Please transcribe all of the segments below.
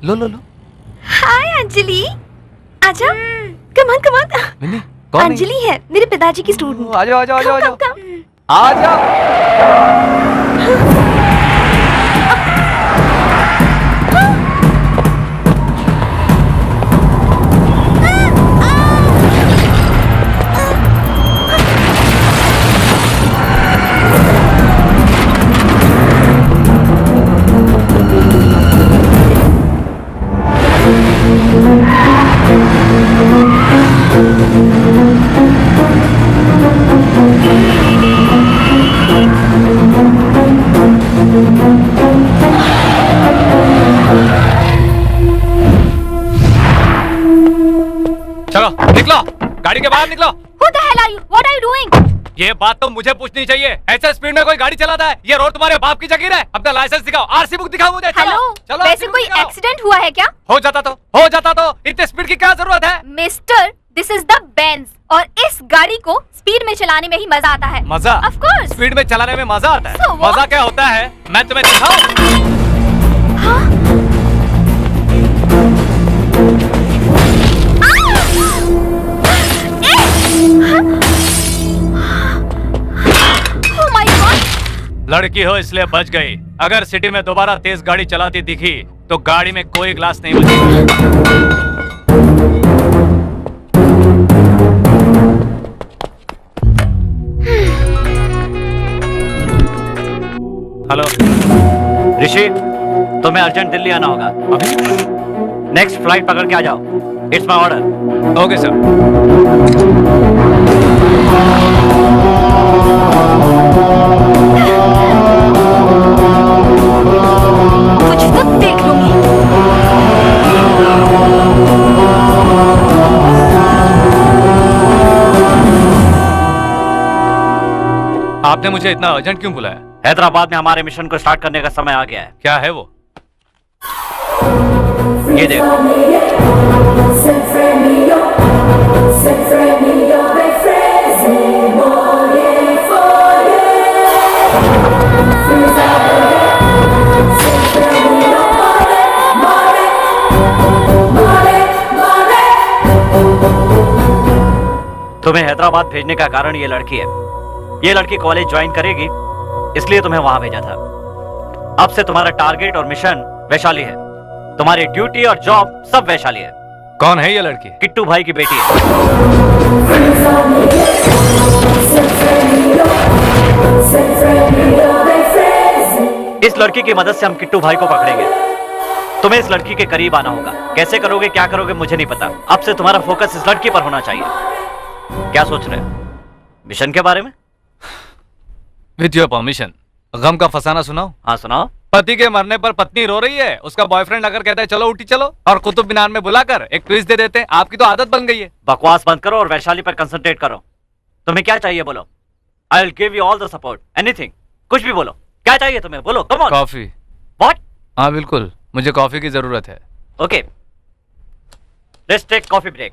लो लो लो। हाय अंजलि, आजा। Come on come on. Mini कौन अंजलि है, मेरे पिताजी की स्टूडेंट। आ जाओ आ जाओ आ जाओ आ जाओ आ जाओ। चलो निकलो, गाड़ी के बाहर निकलो। Who the hell are you? What are you doing? ये बात तो मुझे पूछनी चाहिए। ऐसे स्पीड में कोई गाड़ी चलाता है? ये रोड तुम्हारे बाप की जगीर है। अपना लाइसेंस दिखाओ, आरसी बुक दिखाओ मुझे। हेलो, वैसे कोई एक्सीडेंट हुआ है क्या? हो जाता तो इतने स्पीड की क्या जरूरत है? Mister, this is the Benz और इस गाड़ी को स्पीड में चलाने में ही मजा आता है। मजा? Of course. स्पीड में चलाने में मजा आता है? So what? मजा क्या होता है मैं तुम्हें दिखाऊं? Oh my God! लड़की हो इसलिए बच गई। अगर सिटी में दोबारा तेज गाड़ी चलाती दिखी तो गाड़ी में कोई ग्लास नहीं बचेगा। हेलो ऋषि, तुम्हें अर्जेंट दिल्ली आना होगा। अभी? नेक्स्ट फ्लाइट पकड़ के आ जाओ। It's my order. Okay sir. कुछ तो देख लूंगी। आपने मुझे इतना अर्जेंट क्यों बुलाया? हैदराबाद में हमारे मिशन को स्टार्ट करने का समय आ गया है। क्या है वो? ये देखो। तुम्हें हैदराबाद भेजने का कारण ये लड़की है। ये लड़की कॉलेज ज्वाइन करेगी, इसलिए तुम्हें वहां भेजा था। अब से तुम्हारा टारगेट और मिशन वैशाली है। तुम्हारी ड्यूटी और जॉब सब वैशाली है। कौन है ये लड़की? किट्टू भाई की बेटी है। इस लड़की की मदद से हम किट्टू भाई को पकड़ेंगे। तुम्हें इस लड़की के करीब आना होगा। कैसे करोगे, क्या करोगे, मुझे नहीं पता। अब से तुम्हारा फोकस इस लड़की पर होना चाहिए। क्या सोच रहे हो मिशन के बारे में? विद योर परमिशन, गम का फसाना सुनाओ। हाँ सुनाओ। पति के मरने पर पत्नी रो रही है। उसका बॉयफ्रेंड अगर कहता है चलो उठी चलो, और कुतुब मीनार में बुलाकर एक ट्विस्ट दे देते हैं। आपकी तो आदत बन गई है। बकवास बंद करो और वैशाली पर कंसंट्रेट करो। तुम्हें क्या चाहिए बोलो। I will give you all the support, anything. कुछ भी बोलो। क्या चाहिए तुम्हें, बोलो। Come on. कॉफी। व्हाट? हाँ बिल्कुल, मुझे कॉफी की जरूरत है। Okay, let's take coffee break.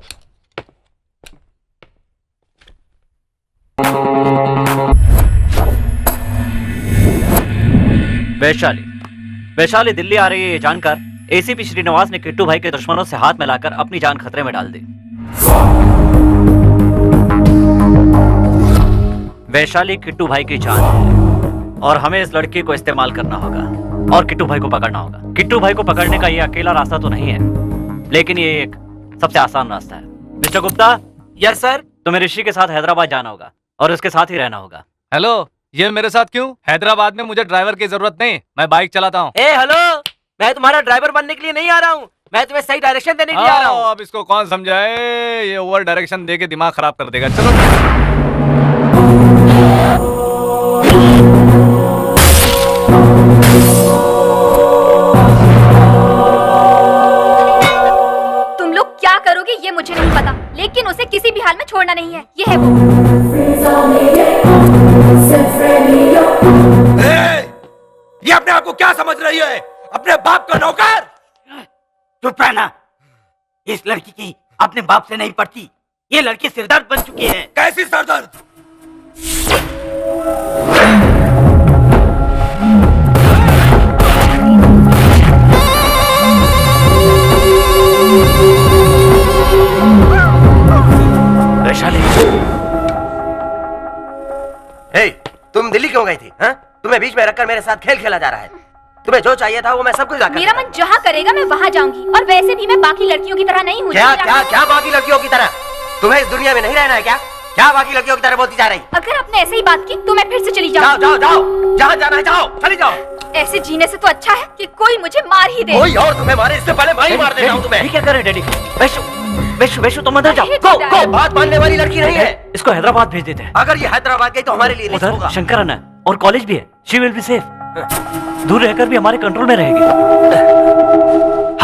Vaishali Delhi आ रही है ये जानकर एसीपी श्रीनिवास ने किट्टू भाई के दुश्मनों से हाथ मिलाकर अपनी जान खतरे में डाल दी। वैशाली किट्टू भाई की जान है और हमें इस लड़की को इस्तेमाल करना होगा और किट्टू भाई को पकड़ना होगा। किट्टू भाई को पकड़ने का ये अकेला रास्ता तो नहीं है, लेकिन ये एक सबसे आसान रास्ता है। मिस्टर गुप्ता। Yes sir. तुम्हें ऋषि के साथ हैदराबाद जाना होगा और उसके साथ ही रहना होगा। हेलो, ये मेरे साथ क्यों? हैदराबाद में मुझे ड्राइवर की जरूरत नहीं, मैं बाइक चलाता हूँ। ए हेलो, मैं तुम्हारा ड्राइवर बनने के लिए नहीं आ रहा हूँ, मैं तुम्हें सही डायरेक्शन देने के लिए आ रहा हूँ। अब इसको कौन समझाए, ये ओवर डायरेक्शन दे के दिमाग खराब कर देगा। चलो तुम लोग क्या करोगे ये मुझे नहीं पता, लेकिन उसे किसी भी हाल में छोड़ना नहीं है। ये है वो। ये अपने आप को क्या समझ रही है? अपने बाप का नौकर? चुप रहना। इस लड़की की अपने बाप से नहीं पड़ती। ये लड़की सिरदर्द बन चुकी है। कैसी सरदर्द? क्यों गई थी? हाँ? तुम्हें बीच में रखकर मेरे साथ खेल खेला जा रहा है। तुम्हें जो चाहिए था वो मैं सब कुछ ला कर मेरा मन जहाँ करेगा मैं वहाँ जाऊंगी, और वैसे भी मैं बाकी लड़कियों की तरह नहीं हूँ। क्या क्या क्या बाकी लड़कियों की तरह? तुम्हें इस दुनिया में नहीं रहना है क्या? क्या बाकी लड़कियों की तरह बोलती जा रही? अगर आपने ऐसे ही बात की तो मैं फिर से चली जाओ जाऊंगी। जाओ जाओ, जहाँ जाना है जाओ, चली जाओ। ऐसे जीने से तो अच्छा है कि कोई मुझे मार ही दे। कोई और तुम्हें मारे इससे पहले मैं ही मार देता हूँ तुम्हें। ये क्या कर रहे डैडी? वैशु वैशु वैशु तुम अंदर जाओ। गो गो, बात मानने वाली लड़की नहीं है। इसको हैदराबाद भेज देते हैं। अगर ये हैदराबाद गई तो हमारे लिए रिस्क उधर होगा। शंकर है और कॉलेज भी है। She will be safe. दूर रहकर भी हमारे कंट्रोल में रहेगी।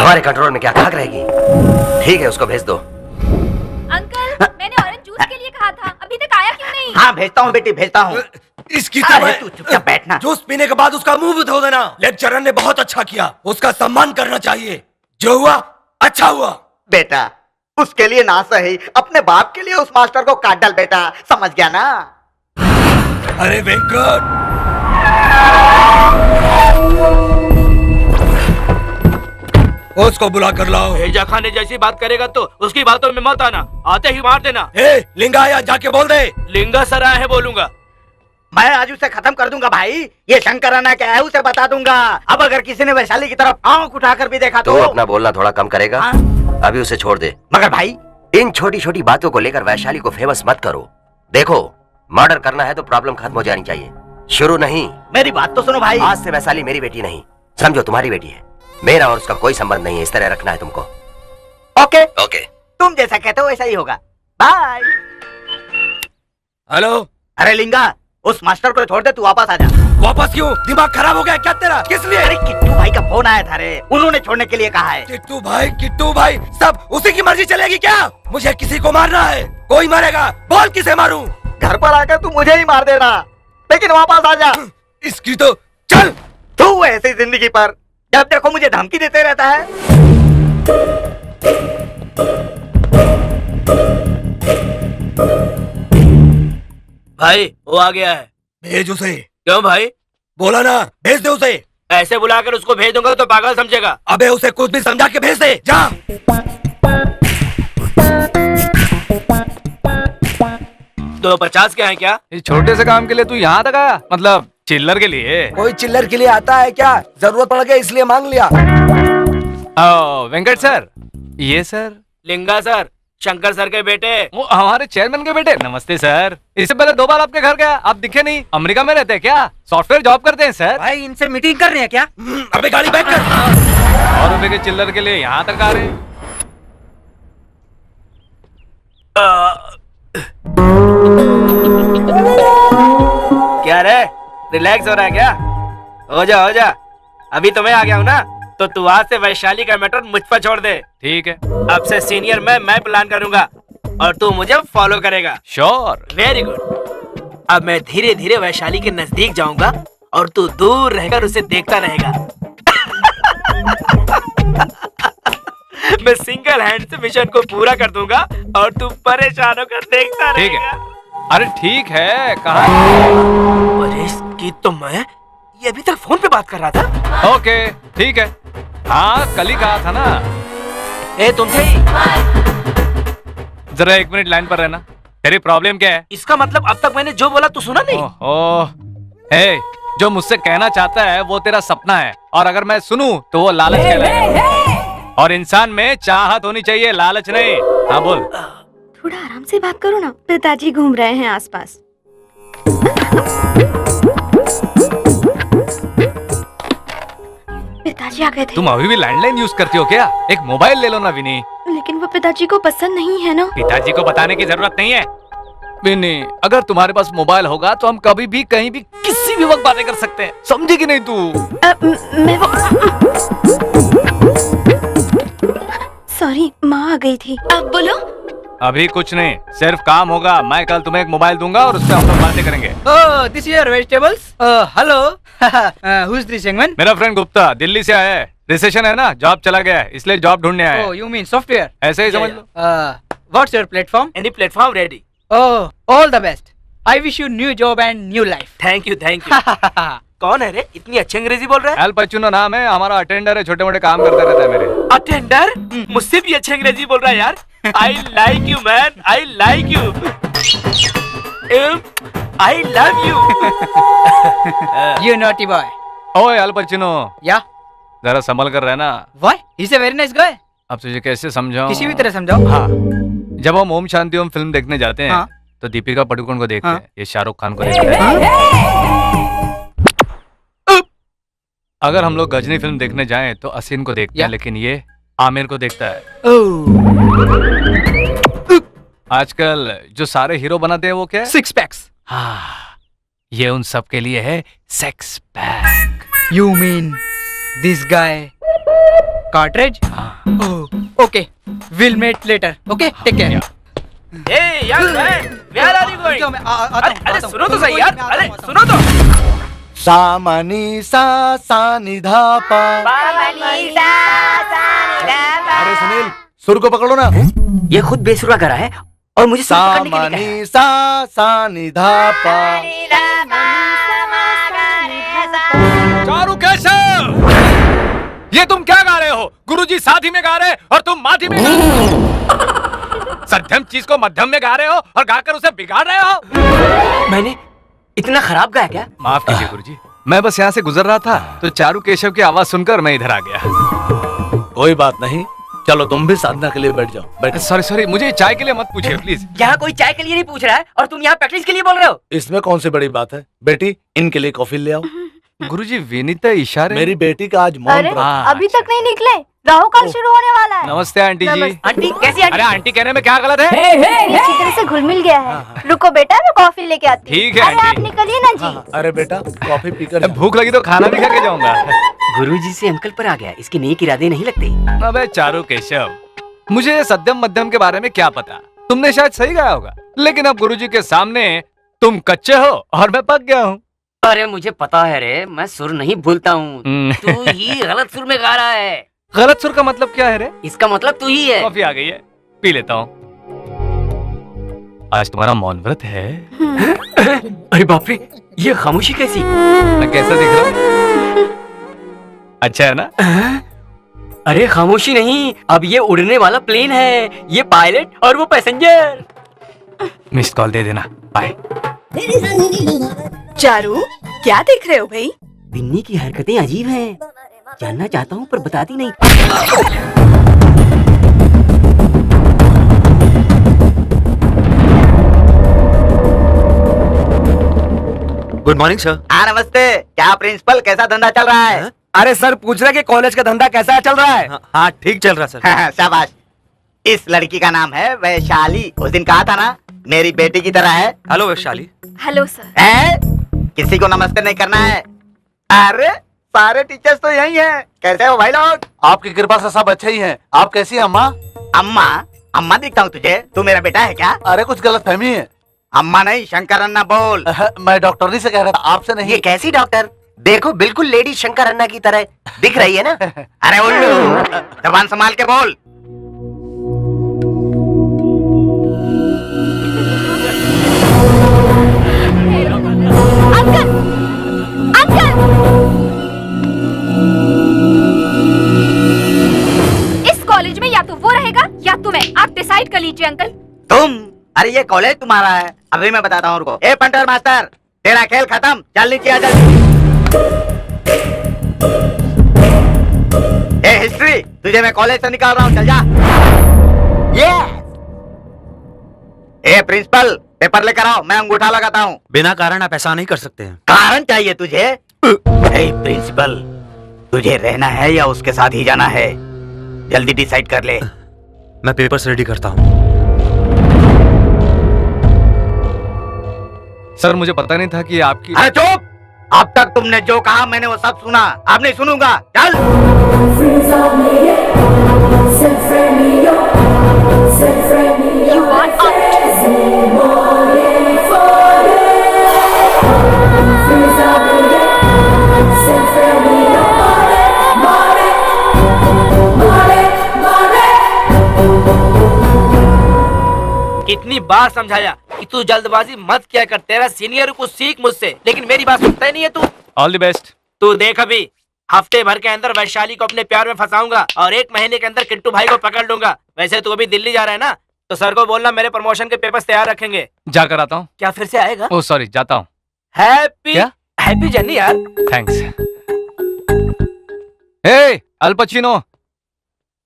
हमारे कंट्रोल में क्या खाक रहेगी? ठीक है, उसको भेज दो। अंकल, मैंने ऑरेंज जूस के लिए कहा था, अभी तक आया क्यों नहीं? हाँ भेजता हूँ बेटी, भेजता हूँ। इसकी अरे तू चुपचाप बैठना। जूस पीने के बाद उसका मुंह भी धो देना। लेक्चरर ने बहुत अच्छा किया, उसका सम्मान करना चाहिए। जो हुआ अच्छा हुआ। बेटा उसके लिए ना सही, अपने बाप के लिए उस मास्टर को काट डाल बेटा, समझ गया ना? अरे वेंकट, उसको बुला कर लाओ। भेजा खाने जैसी बात करेगा तो उसकी बातों में मत आना, आते ही मार देना। ए, लिंगा आया, जाके बोल दे। लिंगा सर आया है बोलूंगा। मैं आज उसे खत्म कर दूंगा भाई। ये शंकर आना क्या है उसे बता दूंगा। अब अगर किसी ने वैशाली की तरफ आंख उठाकर भी देखा तो अपना बोलना थोड़ा कम करेगा? हाँ? अभी उसे छोड़ दे। मगर भाई इन छोटी छोटी बातों को लेकर वैशाली को फेमस मत करो। देखो, मर्डर करना है तो प्रॉब्लम खत्म हो जानी चाहिए, शुरू नहीं। मेरी बात तो सुनो भाई। आज से वैशाली मेरी बेटी नहीं, समझो तुम्हारी बेटी है। मेरा और उसका कोई संबंध नहीं है, इस तरह रखना है तुमको। ओके ओके, तुम जैसा कहते हो वैसा ही होगा। बाय। हेलो। अरे लिंगा, उस मास्टर को छोड़ दे, तू वापस आ जा। वापस क्यों? दिमाग खराब हो गया क्या तेरा? किस लिए? अरे किट्टू भाई का फोन आया था रे, उन्होंने छोड़ने के लिए कहा है। किट्टू भाई सब उसी की मर्जी चलेगी क्या? मुझे किसी को मारना है, कोई मारेगा, बोल किसे मारूं? घर पर आकर तू मुझे ही मार देना, लेकिन वापस आ जा। इसकी तो चल। तू ऐसी जिंदगी पर जब देखो मुझे धमकी देते रहता है। भाई वो आ गया है। भेज उसे। क्यों भाई? बोला ना, भेज दे उसे। ऐसे बुलाकर उसको भेज दूंगा तो पागल समझेगा। अबे उसे कुछ भी समझा के भेज दे, जा। तो 50 के हैं क्या? इस छोटे से काम के लिए तू यहाँ तक आया? मतलब चिल्लर के लिए? कोई चिल्लर के लिए आता है क्या? जरूरत पड़ गई इसलिए मांग लिया। वेंकट सर, ये सर लिंगा सर, शंकर सर के बेटे। वो हमारे चेयरमैन के बेटे। नमस्ते सर। इससे पहले 2 बार आपके घर गया, आप दिखे नहीं। अमेरिका में रहते हैं क्या? सॉफ्टवेयर जॉब करते हैं सर। भाई इनसे मीटिंग कर रहे हैं क्या? अबे गाड़ी बैक कर। ₹100 के चिल्लर के लिए यहाँ तक आ रहे हैं। क्या रे, रिलैक्स हो रहा है क्या? हो जा, अभी तो मैं आ गया हूँ ना, तो तू आज से वैशाली का मैटर मुझ पर छोड़ दे। ठीक है। अब से सीनियर मैं प्लान करूंगा और तू मुझे फॉलो करेगा। श्योर। Very good. अब मैं धीरे धीरे वैशाली के नजदीक जाऊंगा और तू दूर रहकर उसे देखता रहेगा। मैं सिंगल हैंड से मिशन को पूरा कर दूंगा और तू परेशान होकर देखता ठीक रहेगा। है। अरे ठीक है, कहाँ? अरे इसकी तो मैं ये अभी तक फोन पे बात कर रहा था। ओके ठीक है। हाँ कल ही कहा था ना। ए तुमसे ही। जरा 1 मिनट लाइन पर रहना। तेरी प्रॉब्लम क्या है? इसका मतलब अब तक मैंने जो बोला तू सुना नहीं? ओह, हे, जो मुझसे कहना चाहता है वो तेरा सपना है, और अगर मैं सुनूं तो वो लालच कहलाएगा। और इंसान में चाहत होनी चाहिए, लालच नहीं। हाँ बोल। थोड़ा आराम से बात करो ना, पिताजी घूम रहे हैं आसपास। पिताजी आ गए थे। तुम अभी भी लैंडलाइन यूज करती हो क्या? एक मोबाइल ले लो ना विनी। लेकिन वो पिताजी को पसंद नहीं है ना। पिताजी को बताने की जरूरत नहीं है। विनी, अगर तुम्हारे पास मोबाइल होगा तो हम कभी भी कहीं भी किसी भी वक्त बातें कर सकते हैं, समझेगी नहीं तू? मैं वो सॉरी, माँ आ गई थी। अब बोलो। अभी कुछ नहीं, सिर्फ काम होगा। मैं कल तुम्हें एक मोबाइल दूंगा और उस पर हम लोग बातें करेंगे। Oh, this is your vegetables. Hello. Who's this young man? मेरा फ्रेंड गुप्ता दिल्ली से आया है। रिसेशन है ना, जॉब चला गया है, इसलिए जॉब ढूंढने आया Oh, है। you mean software? ऐसे ही समझ लो। What's your platform? Any platform ready. Oh, all the best. I wish you new job and new life. Thank you thank you. कौन है रे, इतनी अच्छी अंग्रेजी बोल रहा है? एल पचुनो नाम है, हमारा अटेंडर है, छोटे मोटे काम करता रहता है मेरे। अटेंडर? मुझसे भी अच्छी अंग्रेजी बोल रहा है यार। I like you man, I like you. I love you. You naughty boy. ओए अल पचिनो, Yeah. जरा संभल कर रहना। Why? He's a very nice guy. अब तुझे कैसे समझाऊं? किसी भी तरह समझाओ। हाँ, जब हम ओम शांति ओम फिल्म देखने जाते हैं हाँ। तो दीपिका पादुकोण को देखते हाँ। हैं, ये शाहरुख खान को देखते हैं। अगर हम लोग गजनी फिल्म देखने जाएं तो असीन को देखते हैं, लेकिन ये आमिर को देखता है। आजकल जो सारे हीरो बनाते हैं वो क्या है? Six packs. हाँ, ये उन सब के लिए है sex pack. You mean this guy? Cartridge? Oh, okay. We'll meet later. Okay, take care. Hey young man, where are you going? अरे सुनो तो सही यार, अरे सुनो तो। सामनी सा सा निधा पा। अरे सुनील, सुर को पकड़ो ना। ये खुद बेसुरा करा है और मुझे सुर पकड़ने के लिए कहा है। सामनी सा सा निधा पा। चारू केशव, ये तुम क्या गा रहे हो? गुरुजी साथी में गा रहे हैं और तुम माथी में गा रहे हो। सध्यम चीज को मध्यम में गा रहे हो और गाकर उसे बिगाड़ रहे हो। मैंने इतना खराब गाया क्या? माफ कीजिए गुरुजी, मैं बस यहाँ से गुजर रहा था तो चारू केशव की आवाज सुनकर मैं इधर आ गया। कोई बात नहीं, चलो तुम भी साधना के लिए बैठ जाओ। बैठ। सॉरी, मुझे चाय के लिए मत पूछिए प्लीज। यहाँ कोई चाय के लिए नहीं पूछ रहा है और तुम यहाँ प्रैक्टिस के लिए बोल रहे हो। इसमें कौन सी बड़ी बात है? बेटी, इनके लिए कॉफी ले आओ। गुरुजी विनीता इशारे। मेरी बेटी का आज मौन व्रत है। अभी तक नहीं निकले, राहु काल शुरू होने वाला है। नमस्ते आंटी जी। आंटी कैसी आंटी? अरे आंटी कहने में क्या गलत है? अच्छी तरह से घुल मिल गया है। रुको बेटा, मैं कॉफी लेके आती हूँ। ठीक है अरे आप आंटी। निकलिए ना जी। अरे बेटा, कॉफी पीकर जाओ। भूख लगी तो खाना भी खा के जाऊंगा। गुरुजी से अंकल पर आ गया, इसके नेक इरादे नहीं लगते। अबे चारू केशव, मुझे सत्यम मध्यम के बारे में क्या पता? तुमने शायद सही गाया होगा, लेकिन अब गुरुजी के सामने तुम कच्चे हो और मैं पक गया हूँ। अरे मुझे पता है रे, मैं सुर नहीं भूलता हूँ। तू ही गलत सुर में गा रहा है। गलत सुर का मतलब क्या है रे? इसका मतलब तू ही है। कॉफी आ गई है, पी लेता हूँ। आज तुम्हारा मौन व्रत है। अरे बाप रे, ये खामोशी कैसी? मैं कैसा दिख रहा हूँ? अच्छा है ना? अरे खामोशी नहीं, अब ये उड़ने वाला प्लेन है। ये पायलट और वो पैसेंजर। मिस्ड कॉल दे देना। बाय। चारू, क्या देख रहे हो भाई? बिन्नी की हरकतें अजीब हैं। जानना चाहता हूँ पर बताती नहीं। Good morning sir. नमस्ते। क्या प्रिंसिपल, कैसा धंधा चल रहा है? अरे सर पूछ रहे कि कॉलेज का धंधा कैसा चल रहा है? हाँ ठीक चल रहा सर। शाबाश। इस लड़की का नाम है वैशाली। उस दिन कहा था ना, मेरी बेटी की तरह है। हेलो वैशाली। Hello sir. है? किसी को नमस्ते नहीं करना है। अरे सारे टीचर्स तो यही हैं। कैसे हो भाई लोग? आपकी कृपा से सब अच्छे ही हैं। आप कैसी हैं अम्मा? अम्मा? अम्मा दिखता हूँ तुझे? तू मेरा बेटा है क्या? अरे कुछ गलतफहमी है। अम्मा नहीं, शंकर अन्ना बोल। मैं डॉक्टरनी से कह रहा था, आपसे नहीं। ये कैसी डॉक्टर? देखो बिल्कुल लेडी शंकर अन्ना की तरह दिख रही है ना। अरे उल्लू, जबान संभाल के बोल। अंकल, अंकल, इस कॉलेज में या तो वो रहेगा या तो मैं। आप डिसाइड कर लीजिए अंकल। तुम? अरे ये कॉलेज तुम्हारा है। अभी मैं बताता हूँ उनको। ए पंटर मास्टर, तेरा खेल खत्म। चल नीचे आ, जल्दी। ए हिस्ट्री, तुझे मैं कॉलेज से निकाल रहा हूँ, चल जा। यस। ए प्रिंसिपल, पेपर लेकर आओ, मैं अंगूठा लगाता हूँ। बिना कारण आप ऐसा नहीं कर सकते हैं। कारण चाहिए तुझे? ए प्रिंसिपल, तुझे रहना है या उसके साथ ही जाना है? जल्दी डिसाइड कर ले। मैं पेपर्स रेडी करता हूँ। सर मुझे पता नहीं था कि आपकी। अरे चुप! अब तक तुमने जो कहा मैंने वो सब सुना। अब नहीं सुनूंगा। चल। You want out? कितनी बार समझाया कि तू जल्दबाजी मत किया कर। तेरा सीनियर को सीख मुझसे, लेकिन मेरी बात सुनता ही नहीं है तू। All the best. तू देख, अभी हफ्ते भर के अंदर वैशाली को अपने प्यार में फंसाऊंगा और 1 महीने के अंदर किट्टू भाई को पकड़ लूंगा। वैसे तू अभी दिल्ली जा रहा है ना, तो सर को बोलना मेरे प्रमोशन के पेपर्स तैयार रखेंगे। जाकर आता हूँ। क्या फिर से आएगा? ओह सॉरी, जाता हूँ। हैप्पी क्या? हैप्पी जर्नी यार। थैंक्स। हे अल पचिनो,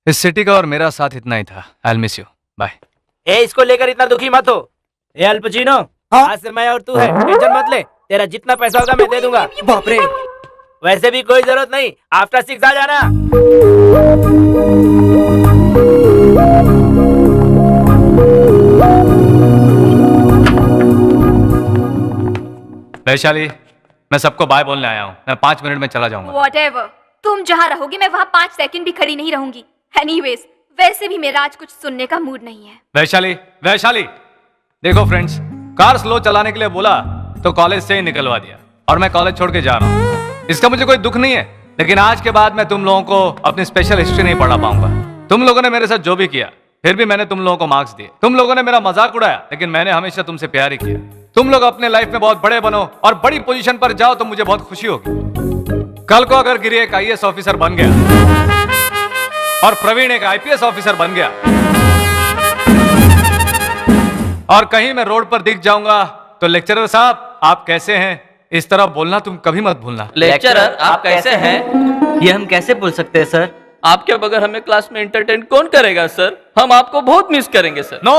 इस सिटी का और मेरा साथ इतना ही था। I will miss you. Bye. ए, इसको लेकर इतना दुखी मत हो। ए अल पचिनो, आज से मैं और तू है, टेंशन मत ले। तेरा जितना पैसा होगा मैं दे दूंगा। बाप रे। वैसे भी कोई जरूरत नहीं, आफ्टर 6 आ जाना। वैशाली, मैं सबको बाय बोलने आया हूँ। मैं 5 मिनट में चला जाऊंगा। Whatever. तुम जहाँ रहोगे मैं वहाँ 5 सेकंड भी खड़ी नहीं रहूंगी। Anyways, वैसे भी मेरा आज कुछ सुनने का मूड नहीं है। वैशाली, वैशाली, देखो फ्रेंड्स, कार स्लो चलाने के लिए बोला तो कॉलेज से ही निकलवा दिया और मैं कॉलेज छोड़ के जा रहा हूँ। इसका मुझे कोई दुख नहीं है, लेकिन आज के बाद मैं तुम लोगों को अपनी स्पेशल हिस्ट्री नहीं पढ़ा पाऊंगा। तुम लोगों ने मेरे साथ जो भी किया, फिर भी मैंने तुम लोगों को मार्क्स दिए। तुम लोगों ने मेरा मजाक उड़ाया, लेकिन मैंने हमेशा तुमसे प्यार ही किया। तुम लोग अपने लाइफ में बहुत बड़े बनो और बड़ी पोजीशन पर जाओ तो मुझे बहुत खुशी होगी। कल को अगर गिरी एक IAS ऑफिसर बन गया और प्रवीण एक IPS ऑफिसर बन गया और कहीं मैं रोड पर दिख जाऊंगा तो लेक्चरर साहब आप कैसे हैं, इस तरह बोलना तुम कभी मत भूलना। लेक्चरर आप कैसे हैं? ये हम कैसे बोल सकते हैं सर? आपके बगैर हमें क्लास में एंटरटेन कौन करेगा सर? हम आपको बहुत मिस करेंगे सर। नो,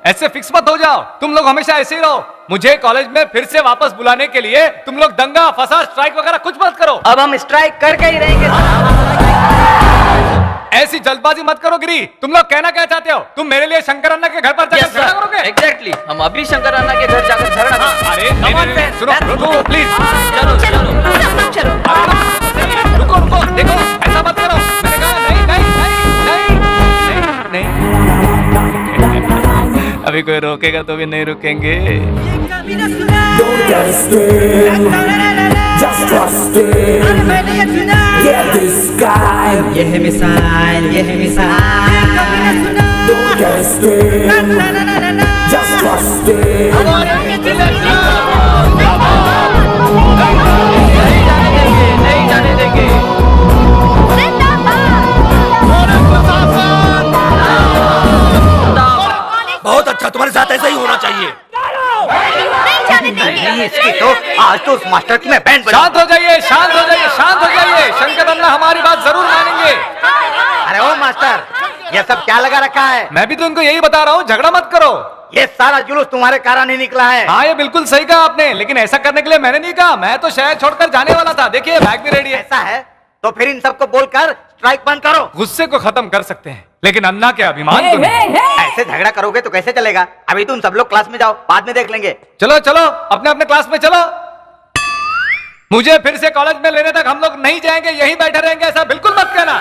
ऐसे फिक्स मत हो जाओ। तुम लोग हमेशा ऐसे ही रहो। मुझे कॉलेज में फिर से वापस बुलाने के लिए तुम लोग दंगा फसाद स्ट्राइक वगैरह कुछ मत करो। अब हम स्ट्राइक करके ही रहेंगे। ऐसी जल्दबाजी मत करो गिरी। तुम लोग कहना क्या चाहते हो? तुम मेरे लिए शंकर अन्ना के घर पर जाकर झगड़ा करोगे? एग्जैक्टली, हम अभी शंकर अन्ना के घर जाकर झगड़ा करेंगे। अरे नहीं, सुनो, रुको प्लीज। चलो चलो चलो। रुको रुको, देखो ऐसा मत करो। मैंने कहा नहीं नहीं नहीं नहीं नहीं। अभी कोई रोकेगा तो भी नहीं रुकेंगे। Don't get scared, just trust it. Get this guy. ये है मिसाइल, ये है missile. Don't get scared, just trust it. नहीं जाने देंगे। बहुत अच्छा, तुम्हारे साथ ऐसा ही होना चाहिए। नहीं जाने देंगे। नहीं, इसकी तो आज तो उस मास्टर की मैं बैंड बजा। शांत हो जाइए, शांत हो जाइए, शांत हो जाइए। शंकर अन्ना हमारी बात जरूर मानेंगे। अरे ओ मास्टर, ये सब क्या लगा रखा है? मैं भी तो उनको यही बता रहा हूँ, झगड़ा मत करो। ये सारा जुलूस तुम्हारे कारण ही निकला है। हाँ, ये बिल्कुल सही कहा आपने, लेकिन ऐसा करने के लिए मैंने नहीं कहा। मैं तो शहर छोड़कर जाने वाला था। देखिए बैग भी रेडी है। ऐसा है तो फिर इन सबको बोलकर स्ट्राइक बंद करो। गुस्से को खत्म कर सकते हैं, लेकिन अन्ना के अभिमान को नहीं। ऐसे झगड़ा करोगे तो कैसे चलेगा? अभी तुम सब लोग क्लास में जाओ, बाद में देख लेंगे। चलो चलो, अपने अपने क्लास में चलो। मुझे फिर से कॉलेज में लेने तक हम लोग नहीं जाएंगे, यहीं बैठे रहेंगे, ऐसा बिल्कुल मत कहना।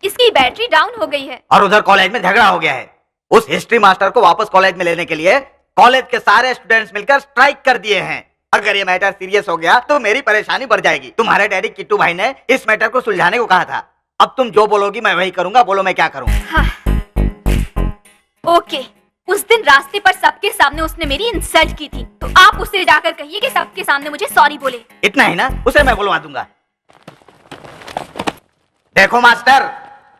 इसकी बैटरी डाउन हो गई है। और उधर कॉलेज में झगड़ा हो गया है। उस हिस्ट्री मास्टर को वापस कॉलेज में लेने के लिए कॉलेज के सारे स्टूडेंट्स मिलकर स्ट्राइक कर दिए हैं। अगर ये मैटर सीरियस हो गया तो मेरी परेशानी बढ़ जाएगी। तुम्हारे डैडी किट्टू भाई ने इस मैटर को सुलझाने को कहा था। अब तुम जो बोलोगी मैं वही करूंगा। बोलो मैं क्या करूं? हाँ। ओके, उस दिन रास्ते पर सबके सामने उसने मेरी इंसल्ट की थी, तो आप उससे जाकर कहिए कि सबके सामने मुझे सॉरी बोले। इतना ही ना, उसे मैं बुलवा दूंगा। देखो मास्टर,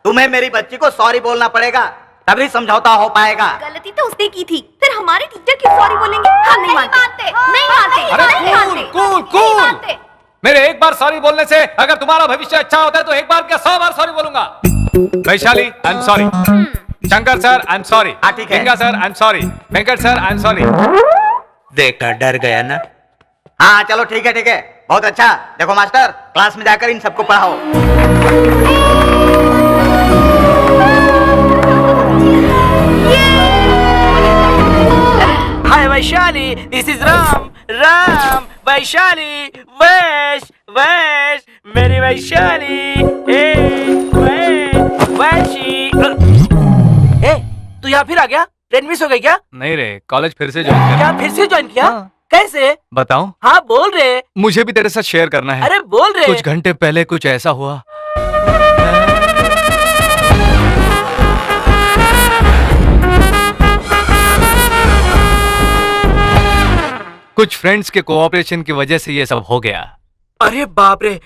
तुम्हें मेरी बच्ची को सॉरी बोलना पड़ेगा, तभी समझौता हो पाएगा। गलती तो उसने की थी, फिर हमारे टीचर क्यों सॉरी बोलेंगे? हम नहीं मानते, नहीं मानते, नहीं मानते, कूल कूल। मेरे एक बार सॉरी बोलने से अगर तुम्हारा भविष्य अच्छा होता है तो एक बार क्या 100 बार सॉरी बोलूंगा। Vaishali, I am sorry. Shankar sir, I am sorry. ठीक है। Ganga sir, I am sorry. Venkat sir, I am sorry. देखा, डर गया ना। हाँ चलो ठीक है, ठीक है, बहुत अच्छा। देखो मास्टर, क्लास में जाकर इन सबको पढ़ाओ। हाय वैशाली, दिस इज राम। राम, वैशाली, वैश, मेरी वैशाली। वैशी। तू यहाँ फिर आ गया? ट्रेन मिस हो गई क्या? नहीं रे, कॉलेज फिर से ज्वाइन क्या फिर से ज्वाइन किया? हाँ। कैसे? बताऊं? हाँ बोल रहे। मुझे भी तेरे साथ शेयर करना है। अरे बोल रहे। कुछ घंटे पहले कुछ ऐसा हुआ। कुछ फ्रेंड्स के कोऑपरेशन की वजह से ये सब हो गया। अरे बाप रे,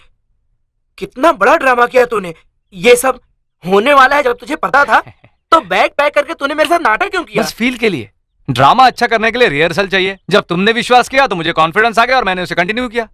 कितना बड़ा ड्रामा किया तूने। ये सब होने वाला है जब तुझे पता था तो बैग पैक करके तूने मेरे साथ नाटक क्यों किया? बस फील के लिए। ड्रामा अच्छा करने के लिए रिहर्सल चाहिए। जब तुमने विश्वास किया तो मुझे कॉन्फिडेंस आ गया और मैंने उसे कंटिन्यू किया।